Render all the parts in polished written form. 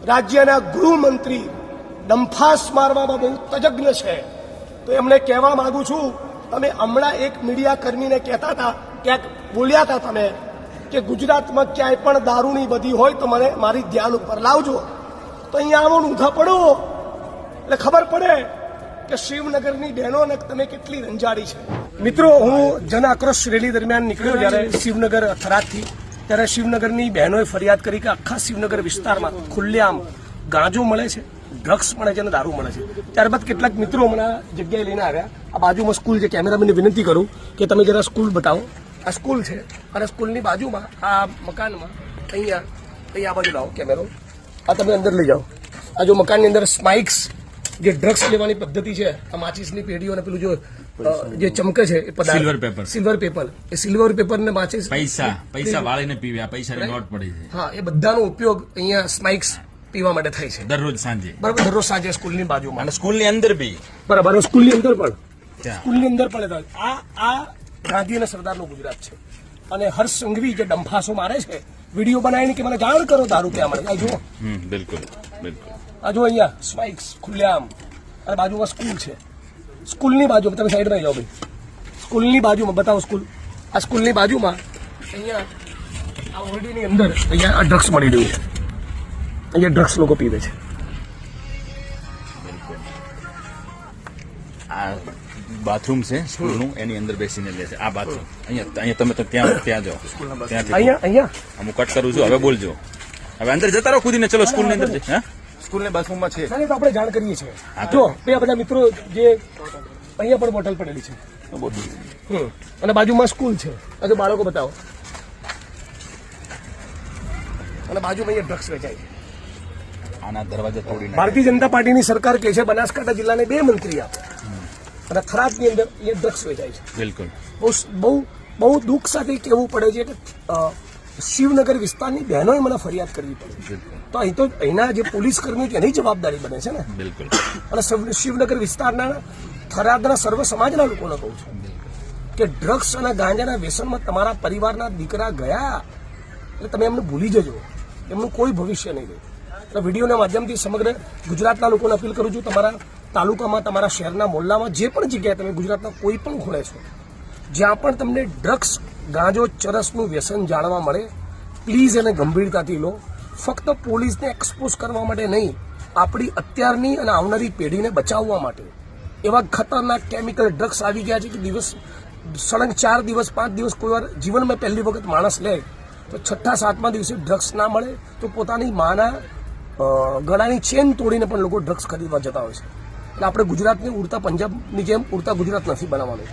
રાજ્યના ગૃહમંત્રી ડંફાસ મારવામાં બહુ તજજ્ઞ છે, તો એમને કહેવા માંગુ છું, તમે હમણાં એક મીડિયા કર્મીને કહેતા હતા, ક્યાંક બોલ્યા હતા તમે કે ગુજરાતમાં ક્યાંય પણ દારૂની બધી હોય તો મને મારી ધ્યાન ઉપર લાવજો. તો અહીંયા આવો ઊંધા પડો એટલે ખબર પડે કે શિવનગરની બહેનોને તમે કેટલી રંજાડી છે. મિત્રો, હું જન આક્રોશ રેલી દરમિયાન નીકળ્યો જ્યારે શિવનગર થરાદથી, ત્યારે શિવનગરની બહેનોએ ફરિયાદ કરી કે આખા શિવનગર વિસ્તારમાં ખુલ્લેઆમ ગાંજો મળે છે, ડ્રગ્સ મળે છે અને દારૂ મળે છે. ત્યારબાદ કેટલાક મિત્રો હમણાં જગ્યાએ લઈને આવ્યા. આ બાજુમાં સ્કૂલ છે, કેમેરામેનને વિનંતી કરું કે તમે જરા સ્કૂલ બતાવો. આ સ્કૂલ છે અને સ્કૂલની બાજુમાં આ મકાનમાં અહીંયા આ બાજુ લાવો કેમેરો, આ તમે અંદર લઈ જાઓ. આ જો મકાનની અંદર સ્માઇક્સ જે ડ્રગ્સ લેવાની પદ્ધતિ છે, આ માચીસની પેઢીઓ અને પેલું જે ચમકે છે એ પદાર્થ સિલ્વર પેપર, એ સિલ્વર પેપર ને માચીસ પૈસા વાળીને પીવે, પૈસા નોટ પડી છે. હા, એ બધાનો ઉપયોગ અહીંયા સ્માઇક્સ પીવા માટે થાય છે દરરોજ સાંજે. બરાબર, દરરોજ સાંજે સ્કૂલની બાજુમાં અને સ્કૂલની અંદર બી બરાબર, સ્કૂલની અંદર પણ આ ગાંધી અને સરદારનું ગુજરાત છે. અને હર્ષ સંઘવી જે ડંફાસો મારે છે, વિડીયો બનાવીને કે મને જાણ કરો દારૂ ક્યાં મળે. આ જુઓ, બિલકુલ બિલકુલ, આ જો અહીંયા સ્પાઇક્સ ખુલ્લેઆમ, અને બાજુમાં સ્કૂલ છે. સ્કૂલની બાજુમાં તમે સાઈડમાં જાઓ ભાઈ, સ્કૂલની બાજુમાં બતાવો સ્કૂલ. આ સ્કૂલની બાજુમાં અહીંયા આ ઓરડીની અંદર અહીંયા આ ડ્રગ્સ મળી રહ્યું છે. અહીંયા ડ્રગ્સ લોકો પીવે છે. આ બાથરૂમ છે સ્કૂલનું, એની અંદર બેસીને લે છે. આ બાથરૂમ અહીંયા તમે તો ત્યાં જાઓ, ત્યાંથી અહીંયા હું કટ કરું છું. હવે બોલજો, હવે અંદર જતા રહો કૂદીને. ચલો સ્કૂલની અંદર છે. હા, સ્કૂલની બાથરૂમમાં છે. તો આપણે જાણ કરીએ છીએ. જો બે બધા મિત્રો જે અહીંયા પણ બોટલ પડેલી છે, અને બાજુમાં સ્કૂલ છે. આ બાળકો બતાવો, અને બાજુમાં અહીંયા ડ્રગ્સ વેચાય છે. આના દરવાજા તોડીને ભારતીય જનતા પાર્ટીની સરકાર કહે છે બનાસકાંઠા જિલ્લાને 2 મંત્રી આપે, અને થરાદની અંદર એ ડ્રગ્સ વેચાય છે. બિલકુલ, બહુ દુઃખ સાથે કહેવું પડે છે કે શિવનગર વિસ્તારની બહેનોએ મને ફરિયાદ કરવી પડે. તો અહીં તો અહીંના જે પોલીસ કર્મીઓ એની જવાબદારી બને છે ને. બિલકુલ. અને શિવનગર વિસ્તારના થરાદના સર્વ સમાજના લોકોને કહું છું કે ડ્રગ્સ અને ગાંજાના વ્યસનમાં તમારા પરિવારના દીકરા ગયા એટલે તમે એમને ભૂલી જજો, એમનું કોઈ ભવિષ્ય નહીં રહે. એટલે વિડીયોના માધ્યમથી સમગ્ર ગુજરાતના લોકોને અપીલ કરું છું, તમારા તાલુકામાં, તમારા શહેરના મોહલ્લામાં, જે પણ જગ્યાએ તમે ગુજરાતના કોઈ પણ ખૂણે છો, જ્યાં પણ તમને ડ્રગ્સ, ગાંજો, ચરસનું વ્યસન જાણવા મળે, પ્લીઝ એને ગંભીરતાથી લો. ફક્ત પોલીસને એક્સપોઝ કરવા માટે નહીં, આપણી અત્યારની અને આવનારી પેઢીને બચાવવા માટે. એવા ખતરનાક કેમિકલ ડ્રગ્સ આવી ગયા છે કે સળંગ 4 દિવસ 5 દિવસ, કોઈ વાર જીવનમાં પહેલી વખત માણસ લે તો 6થા 7મા દિવસે ડ્રગ્સ ના મળે તો પોતાની માના ગળાની ચેન તોડીને પણ લોકો ડ્રગ્સ ખરીદવા જતા હોય છે. એટલે આપણે ગુજરાતને ઉડતા પંજાબની જેમ ઉડતા ગુજરાત નથી બનાવવાનું.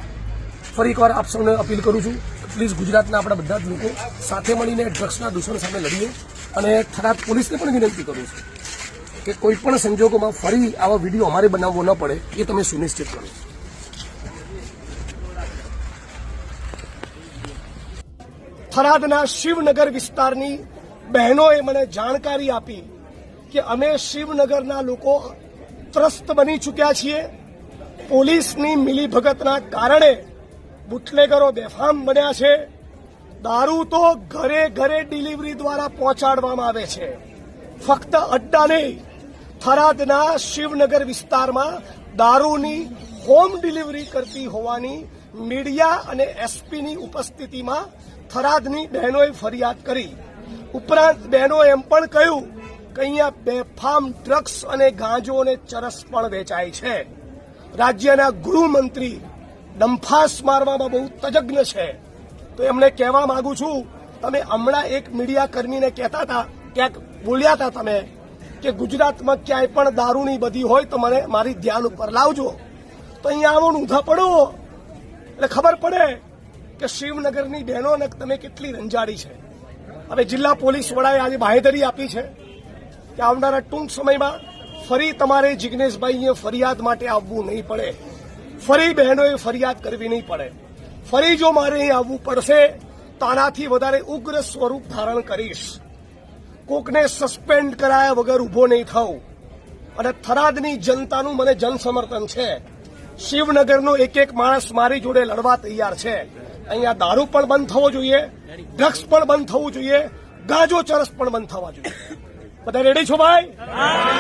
ફરી એકવાર આપ સૌને અપીલ કરું છું, પ્લીઝ ગુજરાતના આપણા બધા જ લોકો સાથે મળીને ડ્રગ્સના દૂષણ સામે લડીએ. અને થરાદ પોલીસને પણ વિનંતી કરું છું કે કોઈ પણ સંજોગોમાં ફરી આવા વિડીયો અમારે બનાવવો ન પડે, એ તમે સુનિશ્ચિત કરો. થરાદના શિવનગર વિસ્તારની બહેનોએ મને જાણકારી આપી કે અમે શિવનગરના લોકો ત્રસ્ત બની ચૂક્યા છીએ. પોલીસની મિલીભગતના કારણે બુટલેગરો બેફામ બન્યા છે. દારૂ તો ઘરે ઘરે ડિલિવરી દ્વારા પહોંચાડવામાં આવે છે. ફક્ત અડ્ડા નહીં, થરાદના શિવનગર વિસ્તારમાં દારૂની હોમ ડિલિવરી કરતી હોવાની મીડિયા અને એસપીની ઉપસ્થિતિમાં થરાદની બહેનોએ ફરિયાદ કરી. ઉપરાંત બહેનોએ એમ પણ કહ્યું કે અહીંયા બેફામ ડ્રગ્સ અને ગાંજો અને ચરસ પણ વેચાય છે. રાજ્યના ગૃહમંત્રી ડંફાસ મારવામાં બહુ તજજ્ઞ છે, તો એમને કહેવા માંગુ છું, તમે હમણાં એક મીડિયા કર્મીને કહેતા હતા, ક્યાંક બોલ્યા હતા તમે કે ગુજરાતમાં ક્યાંય પણ દારૂની બધી હોય તો મને મારી ધ્યાન ઉપર લાવજો. તો અહીંયા આવો ઊંધા પડો એટલે ખબર પડે કે શિવનગરની બહેનોને તમે કેટલી રંજાડી છે. હવે જિલ્લા પોલીસ વડાએ આજે બાહેધરી આપી છે કે આવનારા ટૂંક સમયમાં ફરી તમારે જિગ્નેશભાઈએ ફરિયાદ માટે આવવું નહીં પડે, ફરી બહેનોએ ફરિયાદ કરવી નહીં પડે. ફરી જો મારે અહીં આવવું પડશે તો આનાથી વધારે ઉગ્ર સ્વરૂપ ધારણ કરીશ. કોકને સસ્પેન્ડ કરાયા વગર ઊભો નહીં થવું. અને થરાદની જનતાનું મને જનસમર્થન છે. શિવનગરનો એક માણસ મારી જોડે લડવા તૈયાર છે. અહીંયા દારૂ પણ બંધ થવો જોઈએ, ડ્રગ્સ પણ બંધ થવું જોઈએ, ગાંજો ચરસ પણ બંધ થવા જોઈએ. બધા રેડી છો ભાઈ?